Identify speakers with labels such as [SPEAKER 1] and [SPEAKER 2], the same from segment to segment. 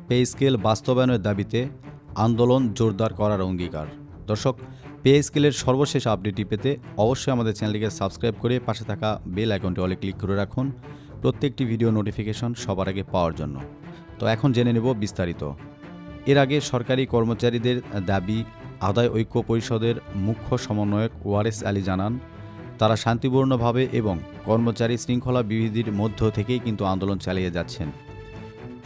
[SPEAKER 1] Pay scale বাস্তবায়নের দাবিতে আন্দোলন জোরদার করার অঙ্গীকার। দর্শক, পে স্কেলের সর্বশেষ আপডেটটি পেতে অবশ্যই আমাদের চ্যানেলটিকে সাবস্ক্রাইব করে পাশে থাকা বেল আইকনটি অলে ক্লিক করে রাখুন প্রত্যেকটি ভিডিও নোটিফিকেশন সবার আগে পাওয়ার জন্য। তো এখন জেনে নেব বিস্তারিত। এর আগে সরকারি কর্মচারীদের দাবি আদায় ঐক্য পরিষদের মুখ্য সমন্বয়ক ওয়ারেস আলী জানান, তারা শান্তিপূর্ণভাবে এবং কর্মচারী শৃঙ্খলা বিধির মধ্য থেকেই কিন্তু আন্দোলন চালিয়ে যাচ্ছেন।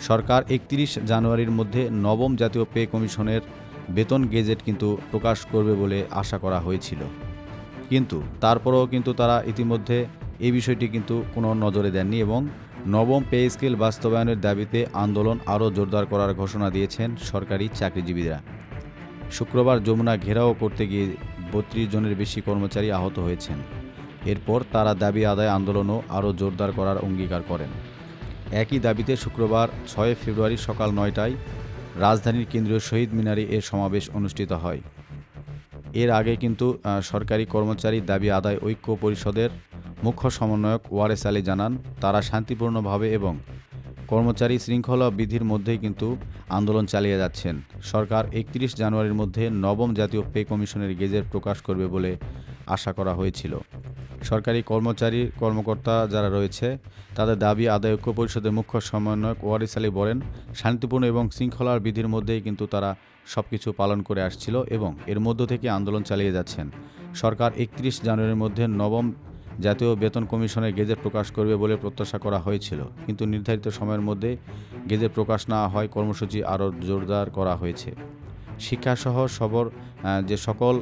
[SPEAKER 1] সরকার ৩১ জানুয়ারির মধ্যে নবম জাতীয় পে কমিশনের বেতন গেজেট কিন্তু প্রকাশ করবে বলে আশা করা হয়েছিল, কিন্তু তারপরেও কিন্তু তারা ইতিমধ্যে এই বিষয়টি কিন্তু কোনো নজরে দেননি এবং নবম পে স্কেল বাস্তবায়নের দাবিতে আন্দোলন আরও জোরদার করার ঘোষণা দিয়েছেন সরকারি চাকরিজীবীরা। শুক্রবার যমুনা ঘেরাও করতে গিয়ে ৩২ জনের বেশি কর্মচারী আহত হয়েছেন। এরপর তারা দাবি আদায় আন্দোলনও আরও জোরদার করার অঙ্গীকার করেন। একই দাবিতে শুক্রবার ৬ ফেব্রুয়ারি সকাল ৯টায় রাজধানীর কেন্দ্রীয় শহীদ মিনারে এর সমাবেশ অনুষ্ঠিত হয়। এর আগে কিন্তু সরকারি কর্মচারী দাবি আদায় ঐক্য পরিষদের মুখ্য সমন্বয়ক ওয়ারেস আলী জানান, তারা শান্তিপূর্ণভাবে এবং কর্মচারী শৃঙ্খলা বিধির মধ্যেই কিন্তু আন্দোলন চালিয়ে যাচ্ছেন। সরকার ৩১ জানুয়ারির মধ্যে নবম জাতীয় পে কমিশনের গেজেট প্রকাশ করবে বলে আশা করা হয়েছিল। সরকারি কর্মকর্তা যারা রয়েছে তাদের দাবি আদায় ঐক্য পরিষদের মুখ্য সমন্বয়ক ওয়ারিস আলী বলেন, শান্তিপূর্ণ এবং শৃঙ্খলার বিধির মধ্যেই কিন্তু তারা সব কিছু পালন করে আসছিল এবং এর মধ্য থেকে আন্দোলন চালিয়ে যাচ্ছেন। সরকার ৩১ জানুয়ারির মধ্যে নবম জাতীয় বেতন কমিশনের গেজেট প্রকাশ করবে বলে প্রত্যাশা করা হয়েছিল, কিন্তু নির্ধারিত সময়ের মধ্যে গেজেট প্রকাশ না হয় কর্মসূচি আরও জোরদার করা হয়েছে। শিক্ষাসহ যে সকল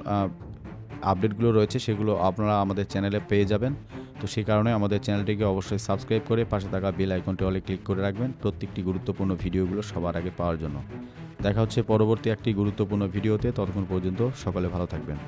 [SPEAKER 1] আপডেটগুলো রয়েছে সেগুলো আপনারা আমাদের চ্যানেলে পেয়ে যাবেন। তো সেই কারণে আমাদের চ্যানেলটিকে অবশ্যই সাবস্ক্রাইব করে পাশে থাকা বেল আইকনটি অলে ক্লিক করে রাখবেন প্রত্যেকটি গুরুত্বপূর্ণ ভিডিওগুলো সবার আগে পাওয়ার জন্য। দেখা হচ্ছে পরবর্তী একটি গুরুত্বপূর্ণ ভিডিওতে। ততক্ষণ পর্যন্ত সকলে ভালো থাকবেন।